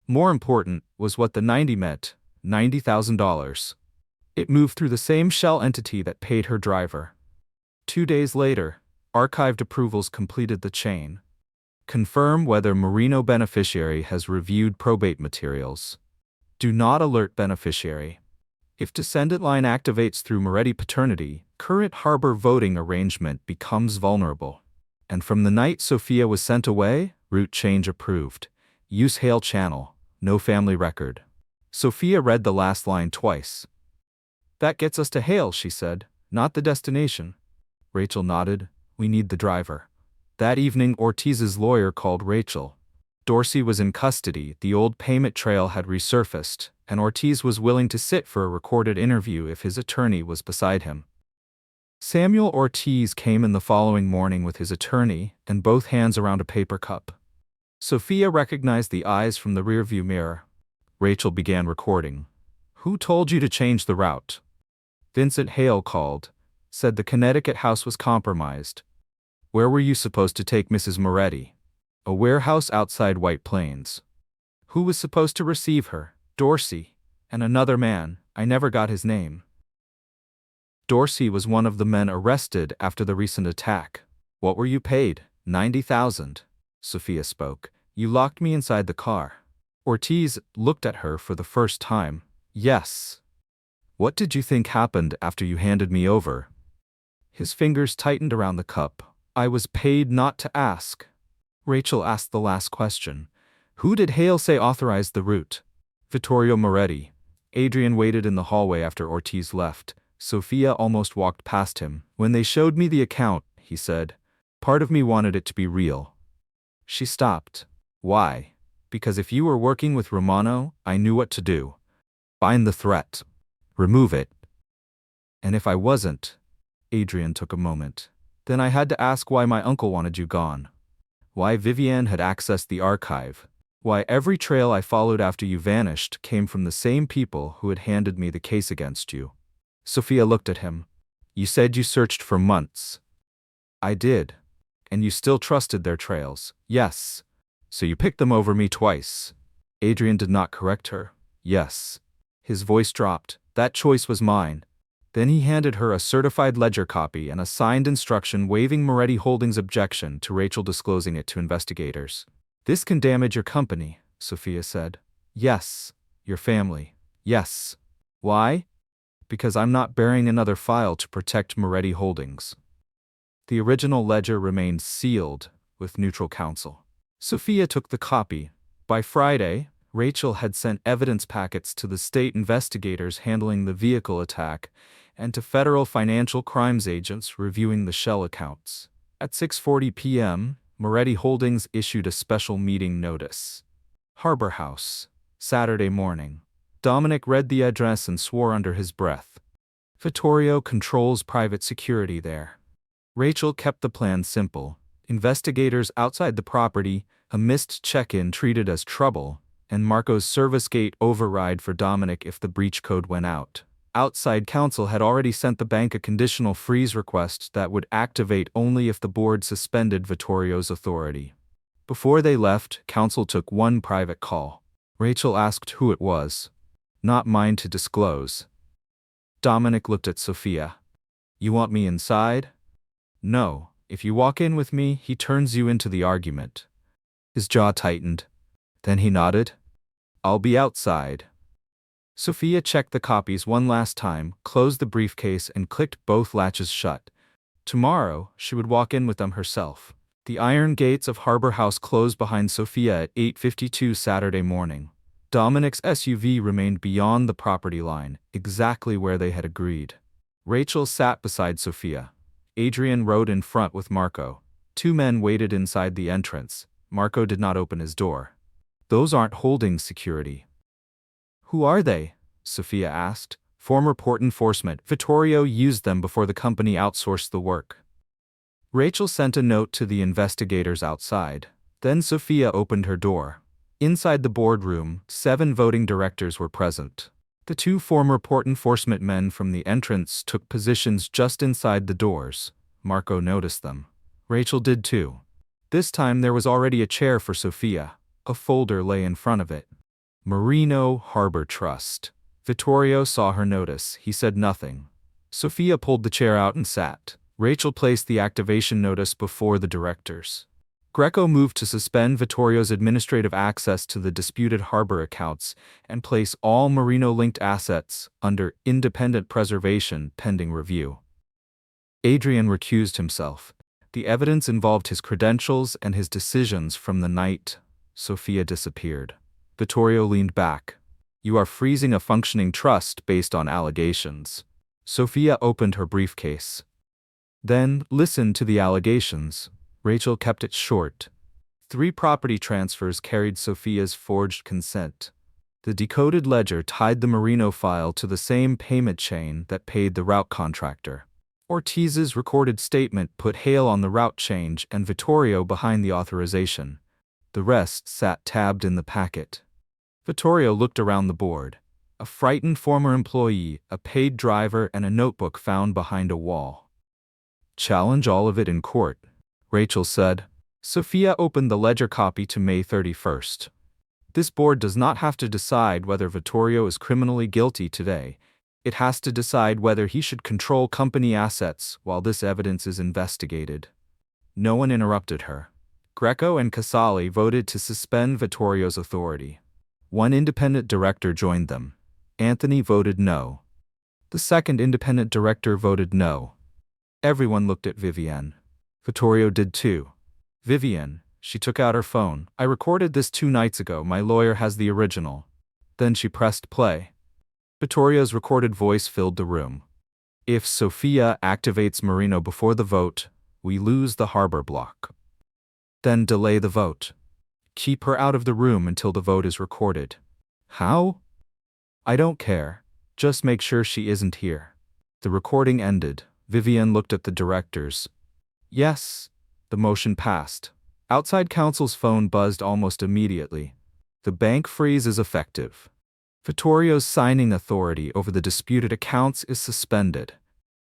More important was what the 90 meant, $90,000. It moved through the same shell entity that paid her driver. 2 days later, archived approvals completed the chain. Confirm whether Marino beneficiary has reviewed probate materials. Do not alert beneficiary. If descendant line activates through Moretti paternity, current harbor voting arrangement becomes vulnerable. And from the night Sofia was sent away, route change approved. Use Hale channel, no family record. Sofia read the last line twice. That gets us to Hale, she said, not the destination. Rachel nodded. We need the driver. That evening, Ortiz's lawyer called Rachel. Dorsey was in custody, the old payment trail had resurfaced, and Ortiz was willing to sit for a recorded interview if his attorney was beside him. Samuel Ortiz came in the following morning with his attorney and both hands around a paper cup. Sofia recognized the eyes from the rearview mirror. Rachel began recording. Who told you to change the route? Vincent Hale called. Said the Connecticut house was compromised. Where were you supposed to take Mrs. Moretti? A warehouse outside White Plains. Who was supposed to receive her? Dorsey. And another man, I never got his name. Dorsey was one of the men arrested after the recent attack. What were you paid? $90,000. Sofia spoke. You locked me inside the car. Ortiz looked at her for the first time. Yes. What did you think happened after you handed me over? His fingers tightened around the cup. I was paid not to ask. Rachel asked the last question. Who did Hale say authorized the route? Vittorio Moretti. Adrian waited in the hallway after Ortiz left. Sofia almost walked past him. When they showed me the account, he said, part of me wanted it to be real. She stopped. Why? Because if you were working with Romano, I knew what to do. Find the threat. Remove it. And if I wasn't, Adrian took a moment, then I had to ask why my uncle wanted you gone. Why Vivienne had accessed the archive. Why every trail I followed after you vanished came from the same people who had handed me the case against you. Sofia looked at him. You said you searched for months. I did. And you still trusted their trails. Yes. So you picked them over me twice. Adrian did not correct her. Yes. His voice dropped. That choice was mine. Then he handed her a certified ledger copy and a signed instruction waiving Moretti Holdings' objection to Rachel disclosing it to investigators. This can damage your company, Sofia said. Yes. Your family. Yes. Why? Because I'm not bearing another file to protect Moretti Holdings. The original ledger remained sealed with neutral counsel. Sofia took the copy. By Friday, Rachel had sent evidence packets to the state investigators handling the vehicle attack and to federal financial crimes agents reviewing the shell accounts. At 6:40 p.m., Moretti Holdings issued a special meeting notice. Harbor House, Saturday morning. Dominic read the address and swore under his breath. Vittorio controls private security there. Rachel kept the plan simple. Investigators outside the property, a missed check-in treated as trouble, and Marco's service gate override for Dominic if the breach code went out. Outside counsel had already sent the bank a conditional freeze request that would activate only if the board suspended Vittorio's authority. Before they left, counsel took one private call. Rachel asked who it was. Not mine to disclose. Dominic looked at Sofia. You want me inside? No, if you walk in with me, he turns you into the argument. His jaw tightened. Then he nodded. I'll be outside. Sofia checked the copies one last time, closed the briefcase, and clicked both latches shut. Tomorrow, she would walk in with them herself. The iron gates of Harbor House closed behind Sofia at 8:52 Saturday morning. Dominic's SUV remained beyond the property line, exactly where they had agreed. Rachel sat beside Sofia. Adrian rode in front with Marco. Two men waited inside the entrance. Marco did not open his door. Those aren't holding security. Who are they? Sofia asked. Former port enforcement. Vittorio used them before the company outsourced the work. Rachel sent a note to the investigators outside. Then Sofia opened her door. Inside the boardroom, 7 voting directors were present. The 2 former port enforcement men from the entrance took positions just inside the doors. Marco noticed them. Rachel did too. This time there was already a chair for Sofia. A folder lay in front of it. Marino Harbor Trust. Vittorio saw her notice. He said nothing. Sofia pulled the chair out and sat. Rachel placed the activation notice before the directors. Greco moved to suspend Vittorio's administrative access to the disputed harbor accounts and place all Marino-linked assets under independent preservation pending review. Adrian recused himself. The evidence involved his credentials and his decisions from the night Sofia disappeared. Vittorio leaned back. You are freezing a functioning trust based on allegations. Sofia opened her briefcase. Then, listen to the allegations. Rachel kept it short. 3 property transfers carried Sofia's forged consent. The decoded ledger tied the Marino file to the same payment chain that paid the route contractor. Ortiz's recorded statement put Hale on the route change and Vittorio behind the authorization. The rest sat tabbed in the packet. Vittorio looked around the board. A frightened former employee, a paid driver, and a notebook found behind a wall. Challenge all of it in court, Rachel said. Sofia opened the ledger copy to May 31st. This board does not have to decide whether Vittorio is criminally guilty today. It has to decide whether he should control company assets while this evidence is investigated. No one interrupted her. Greco and Casali voted to suspend Vittorio's authority. One independent director joined them. Anthony voted no. The second independent director voted no. Everyone looked at Vivienne. Vittorio did too. Vivienne, she took out her phone. I recorded this 2 nights ago. My lawyer has the original. Then she pressed play. Vittorio's recorded voice filled the room. If Sofia activates Marino before the vote, we lose the harbor block. Then delay the vote. Keep her out of the room until the vote is recorded. How? I don't care. Just make sure she isn't here. The recording ended. Vivienne looked at the directors. Yes. The motion passed. Outside counsel's phone buzzed almost immediately. The bank freeze is effective. Vittorio's signing authority over the disputed accounts is suspended.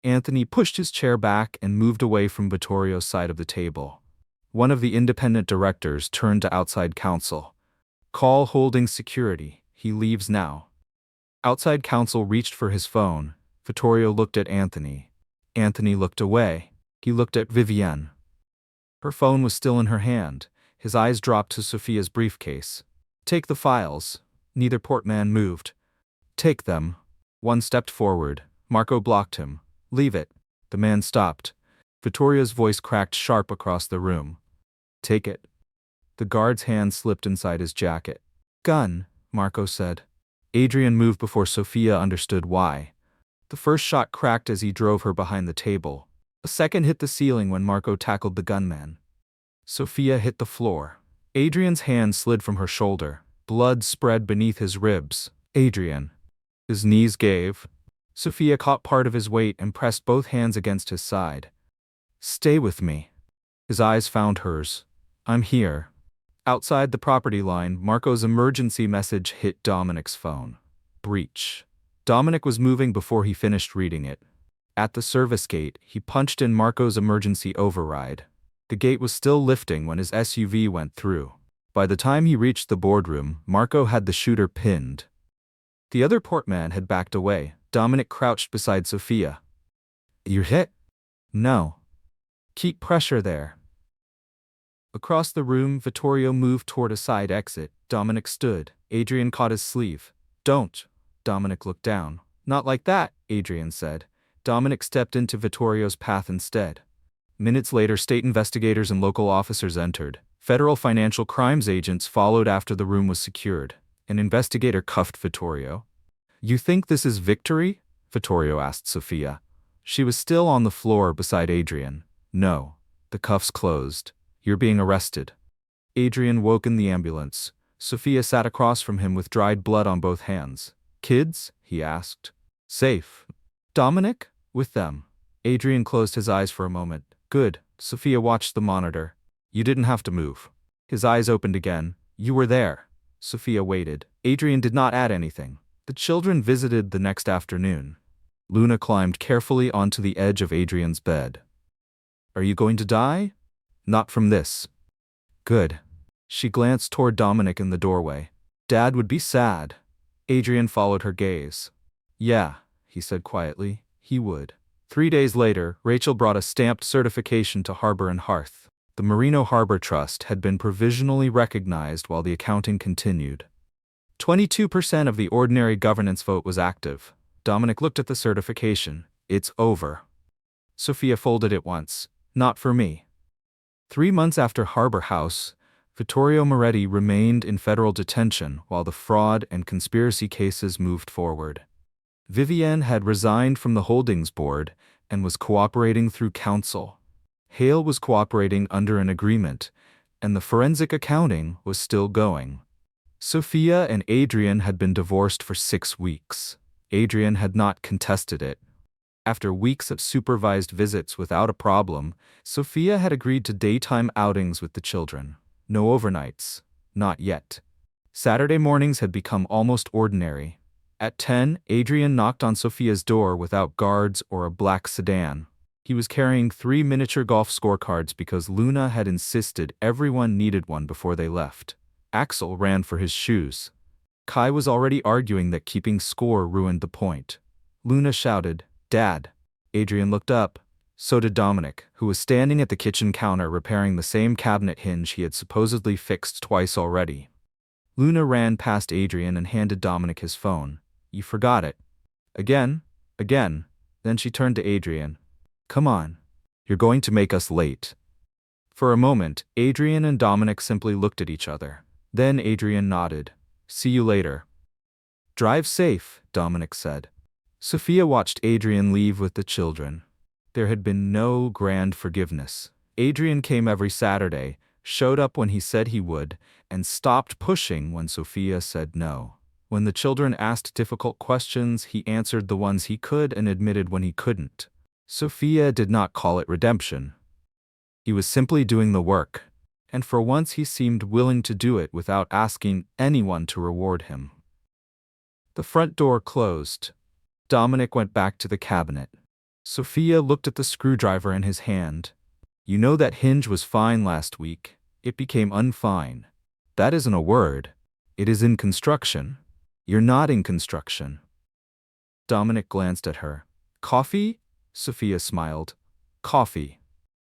Anthony pushed his chair back and moved away from Vittorio's side of the table. One of the independent directors turned to outside counsel. Call holding security. He leaves now. Outside counsel reached for his phone. Vittorio looked at Anthony. Anthony looked away. He looked at Vivienne. Her phone was still in her hand. His eyes dropped to Sofia's briefcase. Take the files. Neither portman moved. Take them. One stepped forward. Marco blocked him. Leave it. The man stopped. Vittorio's voice cracked sharp across the room. Take it. The guard's hand slipped inside his jacket. Gun, Marco said. Adrian moved before Sofia understood why. The first shot cracked as he drove her behind the table. A second hit the ceiling when Marco tackled the gunman. Sofia hit the floor. Adrian's hand slid from her shoulder. Blood spread beneath his ribs. Adrian. His knees gave. Sofia caught part of his weight and pressed both hands against his side. Stay with me. His eyes found hers. I'm here. Outside the property line, Marco's emergency message hit Dominic's phone. Breach. Dominic was moving before he finished reading it. At the service gate, he punched in Marco's emergency override. The gate was still lifting when his SUV went through. By the time he reached the boardroom, Marco had the shooter pinned. The other portman had backed away. Dominic crouched beside Sofia. You're hit? No. Keep pressure there. Across the room, Vittorio moved toward a side exit. Dominic stood. Adrian caught his sleeve. Don't. Dominic looked down. Not like that, Adrian said. Dominic stepped into Vittorio's path instead. Minutes later, state investigators and local officers entered. Federal financial crimes agents followed after the room was secured. An investigator cuffed Vittorio. You think this is victory? Vittorio asked Sofia. She was still on the floor beside Adrian. No. The cuffs closed. You're being arrested. Adrian woke in the ambulance. Sofia sat across from him with dried blood on both hands. Kids? He asked. Safe. Dominic? With them. Adrian closed his eyes for a moment. Good. Sofia watched the monitor. You didn't have to move. His eyes opened again. You were there. Sofia waited. Adrian did not add anything. The children visited the next afternoon. Luna climbed carefully onto the edge of Adrian's bed. Are you going to die? Not from this. Good. She glanced toward Dominic in the doorway. Dad would be sad. Adrian followed her gaze. Yeah, he said quietly, he would. 3 days later, Rachel brought a stamped certification to Harbor and Hearth. The Marino Harbor Trust had been provisionally recognized while the accounting continued. 22% of the ordinary governance vote was active. Dominic looked at the certification. It's over. Sofia folded it once. Not for me. 3 months after Harbor House, Vittorio Moretti remained in federal detention while the fraud and conspiracy cases moved forward. Vivienne had resigned from the holdings board and was cooperating through counsel. Hale was cooperating under an agreement, and the forensic accounting was still going. Sofia and Adrian had been divorced for 6 weeks. Adrian had not contested it. After weeks of supervised visits without a problem, Sofia had agreed to daytime outings with the children. No overnights. Not yet. Saturday mornings had become almost ordinary. At 10, Adrian knocked on Sofia's door without guards or a black sedan. He was carrying 3 miniature golf scorecards because Luna had insisted everyone needed one before they left. Axel ran for his shoes. Kai was already arguing that keeping score ruined the point. Luna shouted, Dad. Adrian looked up. So did Dominic, who was standing at the kitchen counter repairing the same cabinet hinge he had supposedly fixed twice already. Luna ran past Adrian and handed Dominic his phone. You forgot it. Again? Again. Then she turned to Adrian. Come on. You're going to make us late. For a moment, Adrian and Dominic simply looked at each other. Then Adrian nodded. See you later. Drive safe, Dominic said. Sofia watched Adrian leave with the children. There had been no grand forgiveness. Adrian came every Saturday, showed up when he said he would, and stopped pushing when Sofia said no. When the children asked difficult questions, he answered the ones he could and admitted when he couldn't. Sofia did not call it redemption. He was simply doing the work, and for once he seemed willing to do it without asking anyone to reward him. The front door closed. Dominic went back to the cabinet. Sofia looked at the screwdriver in his hand. You know that hinge was fine last week. It became unfine. That isn't a word. It is in construction. You're not in construction. Dominic glanced at her. Coffee? Sofia smiled. Coffee.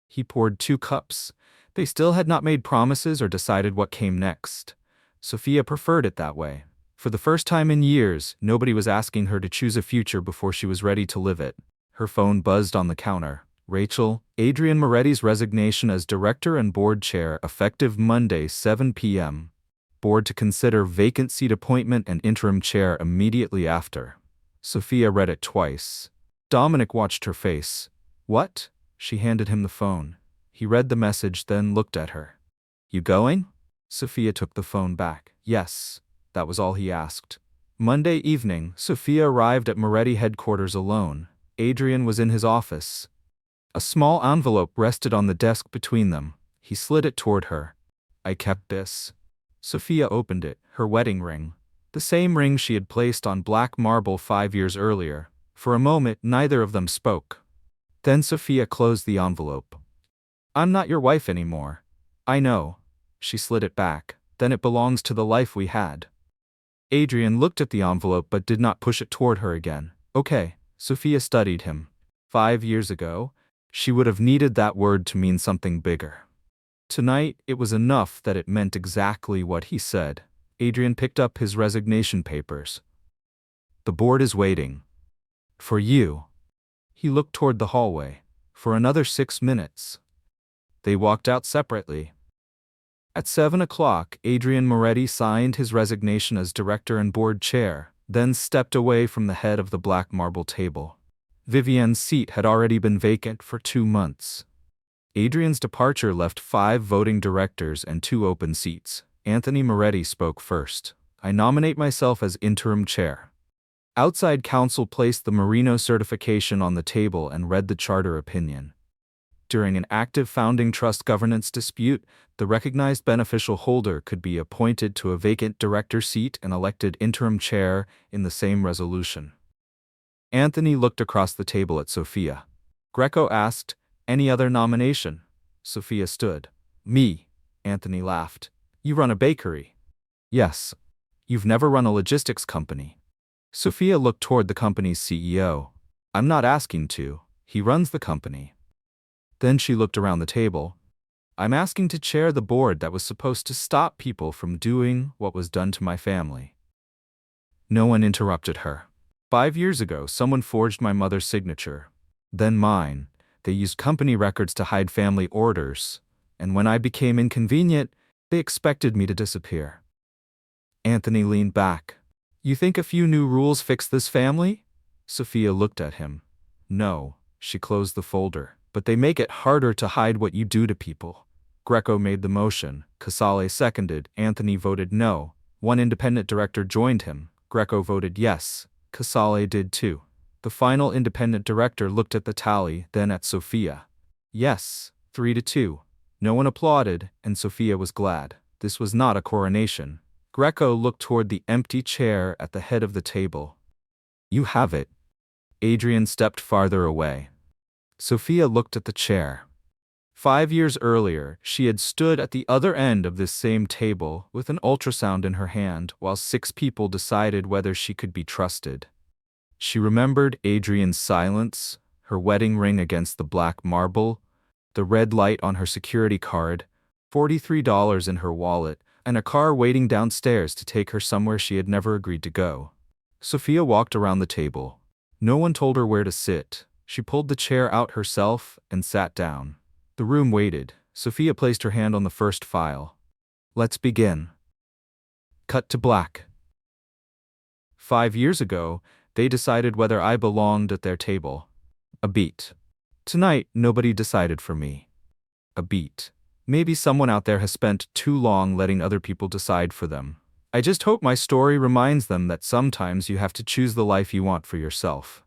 He poured 2 cups. They still had not made promises or decided what came next. Sofia preferred it that way. For the first time in years, nobody was asking her to choose a future before she was ready to live it. Her phone buzzed on the counter. Rachel, Adrian Moretti's resignation as director and board chair effective Monday, 7 p.m. Board to consider vacant seat appointment and interim chair immediately after. Sofia read it twice. Dominic watched her face. What? She handed him the phone. He read the message, then looked at her. You going? Sofia took the phone back. Yes. That was all he asked. Monday evening, Sofia arrived at Moretti headquarters alone. Adrian was in his office. A small envelope rested on the desk between them. He slid it toward her. I kept this. Sofia opened it, her wedding ring. The same ring she had placed on black marble 5 years earlier. For a moment, neither of them spoke. Then Sofia closed the envelope. I'm not your wife anymore. I know. She slid it back. Then it belongs to the life we had. Adrian looked at the envelope but did not push it toward her again. Okay. Sofia studied him. 5 years ago, she would have needed that word to mean something bigger. Tonight, it was enough that it meant exactly what he said. Adrian picked up his resignation papers. The board is waiting. For you. He looked toward the hallway. For another 6 minutes. They walked out separately. At 7 o'clock, Adrian Moretti signed his resignation as director and board chair, then stepped away from the head of the black marble table. Vivienne's seat had already been vacant for 2 months. Adrian's departure left 5 voting directors and 2 open seats. Anthony Moretti spoke first. I nominate myself as interim chair. Outside counsel placed the Marino certification on the table and read the charter opinion. During an active founding trust governance dispute, the recognized beneficial holder could be appointed to a vacant director seat and elected interim chair in the same resolution. Anthony looked across the table at Sofia. Greco asked, any other nomination? Sofia stood. Me. Anthony laughed. You run a bakery. Yes. You've never run a logistics company. Sofia looked toward the company's CEO. I'm not asking to. He runs the company. Then she looked around the table. I'm asking to chair the board that was supposed to stop people from doing what was done to my family. No one interrupted her. 5 years ago, someone forged my mother's signature. Then mine. They used company records to hide family orders. And when I became inconvenient, they expected me to disappear. Anthony leaned back. You think a few new rules fix this family? Sofia looked at him. No. She closed the folder. But they make it harder to hide what you do to people. Greco made the motion. Casale seconded. Anthony voted no. 1 independent director joined him. Greco voted yes. Casale did too. The final independent director looked at the tally, then at Sofia. Yes, 3-2. No one applauded, and Sofia was glad. This was not a coronation. Greco looked toward the empty chair at the head of the table. You have it. Adrian stepped farther away. Sofia looked at the chair. 5 years earlier, she had stood at the other end of this same table with an ultrasound in her hand while 6 people decided whether she could be trusted. She remembered Adrian's silence, her wedding ring against the black marble, the red light on her security card, $43 in her wallet, and a car waiting downstairs to take her somewhere she had never agreed to go. Sofia walked around the table. No one told her where to sit. She pulled the chair out herself and sat down. The room waited. Sofia placed her hand on the first file. Let's begin. Cut to black. 5 years ago, they decided whether I belonged at their table. A beat. Tonight, nobody decided for me. A beat. Maybe someone out there has spent too long letting other people decide for them. I just hope my story reminds them that sometimes you have to choose the life you want for yourself.